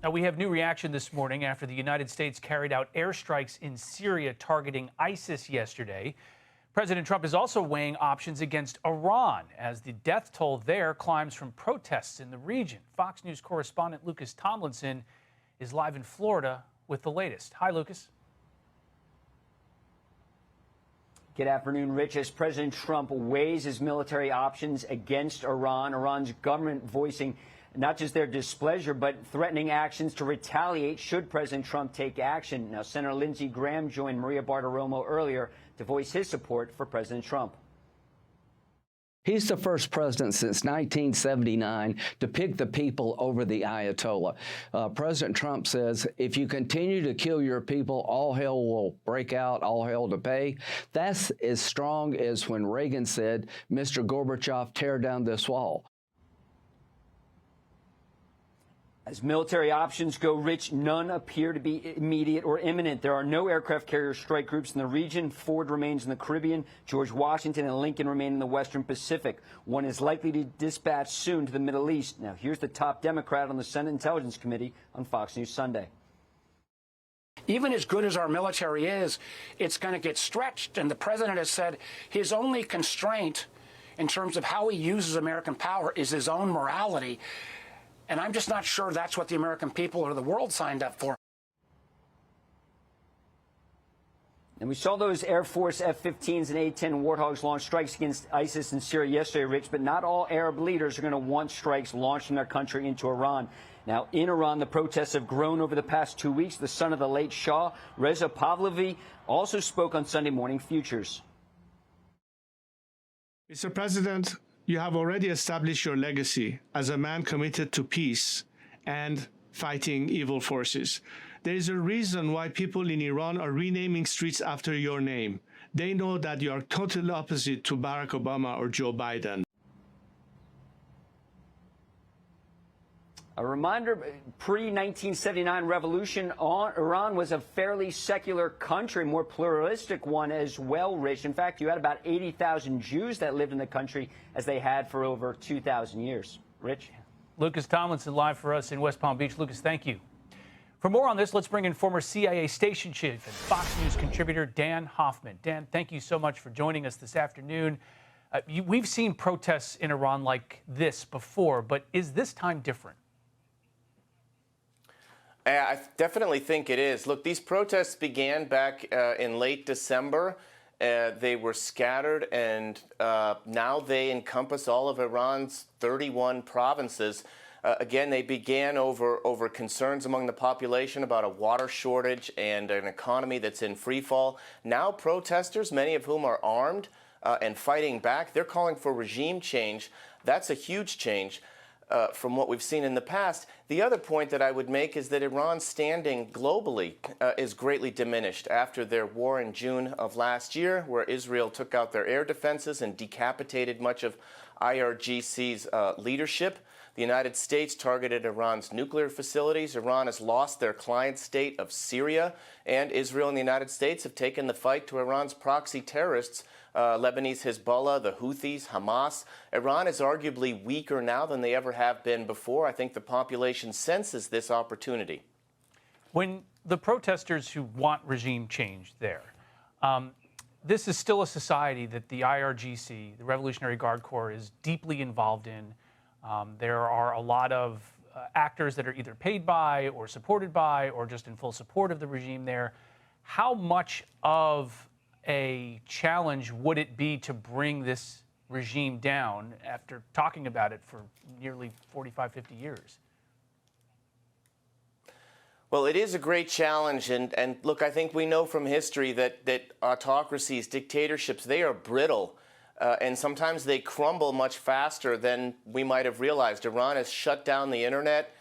Now, we have new reaction this morning after the United States carried out airstrikes in Syria targeting ISIS yesterday. President Trump is also weighing options against Iran as the death toll there climbs from protests in the region. Fox News correspondent Lucas Tomlinson is live in Florida with the latest. Hi, Lucas. Good afternoon, Rich. As President Trump weighs his military options against Iran, Iran's government voicing not just their displeasure, but threatening actions to retaliate should President Trump take action. Now, Senator Lindsey Graham joined Maria Bartiromo earlier to voice his support for President Trump. He's the first president since 1979 to pick the people over the Ayatollah. President Trump says, if you continue to kill your people, all hell will break out, all hell to pay. That's as strong as when Reagan said, Mr. Gorbachev, tear down this wall. As military options go, Rich, none appear to be immediate or imminent. There are no aircraft carrier strike groups in the region. Ford remains in the Caribbean. George Washington and Lincoln remain in the Western Pacific. One is likely to dispatch soon to the Middle East. Now, here's the top Democrat on the Senate Intelligence Committee on Fox News Sunday. Even as good as our military is, it's going to get stretched. And the president has said his only constraint in terms of how he uses American power is his own morality. And I'm just not sure that's what the American people or the world signed up for. And we saw those Air Force F-15s and A-10 Warthogs launch strikes against ISIS in Syria yesterday, Rich, but not all Arab leaders are going to want strikes launched from their country into Iran. Now, in Iran, the protests have grown over the past 2 weeks. The son of the late Shah, Reza Pahlavi, also spoke on Sunday Morning Futures. Mr. President, you have already established your legacy as a man committed to peace and fighting evil forces. There is a reason why people in Iran are renaming streets after your name. They know that you are totally opposite to Barack Obama or Joe Biden. A reminder, pre-1979 revolution, Iran was a fairly secular country, more pluralistic one as well, Rich. In fact, you had about 80,000 Jews that lived in the country as they had for over 2,000 years. Rich? Lucas Tomlinson live for us in West Palm Beach. Lucas, thank you. For more on this, let's bring in former CIA station chief and Fox News contributor Dan Hoffman. Dan, thank you so much for joining us this afternoon. We've seen protests in Iran like this before, but is this time different? I definitely think it is. Look, these protests began back in late December. They were scattered, and now they encompass all of Iran's 31 provinces. Again, they began over concerns among the population about a water shortage and an economy that's in free fall. Now protesters, many of whom are armed and fighting back, they're calling for regime change. That's a huge change from what we've seen in the past. The other point that I would make is that Iran's standing globally is greatly diminished after their war in June of last year, where Israel took out their air defenses and decapitated much of IRGC's leadership. The United States targeted Iran's nuclear facilities. Iran has lost their client state of Syria, and Israel and the United States have taken the fight to Iran's proxy terrorists, Lebanese Hezbollah, the Houthis, Hamas. Iran is arguably weaker now than they ever have been before. I think the population senses this opportunity. When the protesters who want regime change there, this is still a society that the IRGC, the Revolutionary Guard Corps, is deeply involved in. There are a lot of actors that are either paid by or supported by or just in full support of the regime there. How much of a challenge would it be to bring this regime down after talking about it for nearly 45, 50 years? Well, it is a great challenge. And look, I think we know from history that autocracies, dictatorships, they are brittle. And sometimes they crumble much faster than we might have realized. Iran has shut down the internet.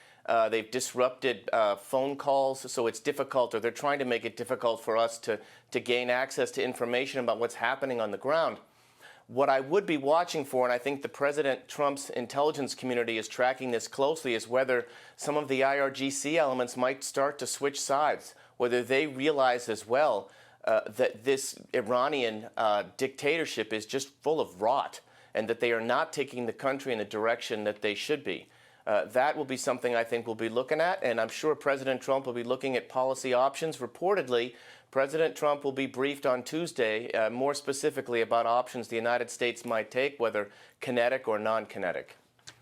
They've disrupted phone calls, so it's difficult, or they're trying to make it difficult for us to gain access to information about what's happening on the ground. What I would be watching for, and I think the President Trump's intelligence community is tracking this closely, is whether some of the IRGC elements might start to switch sides, whether they realize as well that this Iranian dictatorship is just full of rot and that they are not taking the country in the direction that they should be. That will be something I think we'll be looking at, and I'm sure President Trump will be looking at policy options. Reportedly, President Trump will be briefed on Tuesday, more specifically about options the United States might take, whether kinetic or non-kinetic.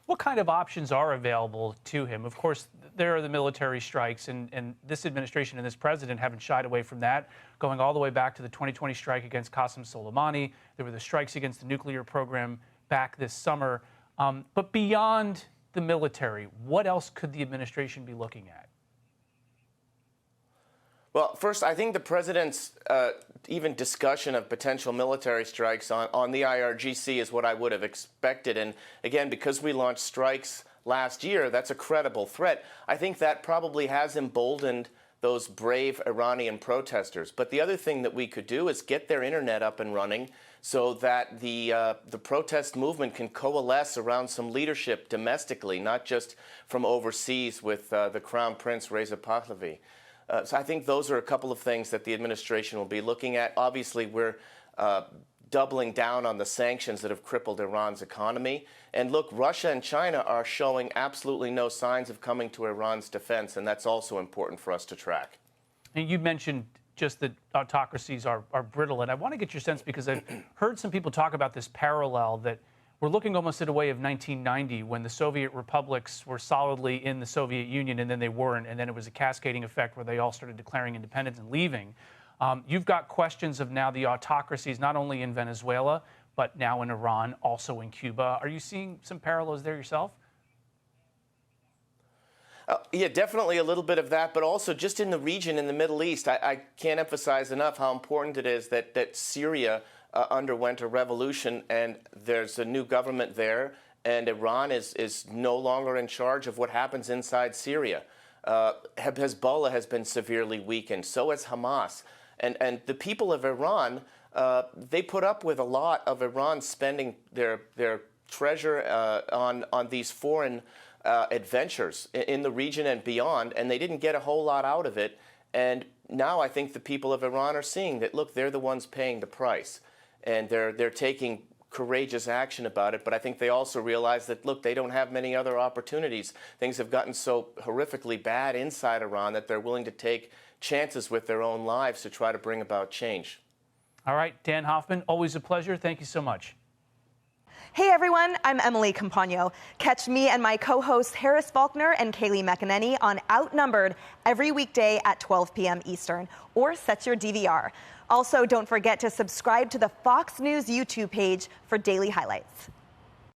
What kind of options are available to him? Of course, there are the military strikes, and this administration and this president haven't shied away from that, going all the way back to the 2020 strike against Qasem Soleimani. There were the strikes against the nuclear program back this summer. But beyond the military, what else could the administration be looking at? Well, first, I think the president's even discussion of potential military strikes on the IRGC is what I would have expected. And again, because we launched strikes last year, that's a credible threat. I think that probably has emboldened those brave Iranian protesters. But the other thing that we could do is get their internet up and running so that the protest movement can coalesce around some leadership domestically, not just from overseas with the Crown Prince Reza Pahlavi. So I think those are a couple of things that the administration will be looking at. Obviously, we're doubling down on the sanctions that have crippled Iran's economy. And look, Russia and China are showing absolutely no signs of coming to Iran's defense, and that's also important for us to track. And you mentioned just that autocracies are brittle, and I want to get your sense because I've heard some people talk about this parallel that we're looking almost at a way of 1990 when the Soviet republics were solidly in the Soviet Union and then they weren't, and then it was a cascading effect where they all started declaring independence and leaving. You've got questions of now the autocracies, not only in Venezuela, but now in Iran, also in Cuba. Are you seeing some parallels there yourself? Yeah, definitely a little bit of that, but also just in the region, in the Middle East, I can't emphasize enough how important it is that Syria underwent a revolution, and there's a new government there, and Iran is no longer in charge of what happens inside Syria. Hezbollah has been severely weakened, so has Hamas. And the people of Iran, they put up with a lot of Iran spending their treasure on these foreign adventures in the region and beyond, and they didn't get a whole lot out of it. And now I think the people of Iran are seeing that, look, they're the ones paying the price. And they're taking courageous action about it. But I think they also realize that, look, they don't have many other opportunities. Things have gotten so horrifically bad inside Iran that they're willing to take chances with their own lives to try to bring about change. All right, Dan Hoffman, always a pleasure. Thank you so much. Hey everyone, I'm Emily Campagno. Catch me and my co-hosts Harris Faulkner and Kaylee McEnany on Outnumbered every weekday at 12 p.m. Eastern, or set your DVR. Also, don't forget to subscribe to the Fox News YouTube page for daily highlights.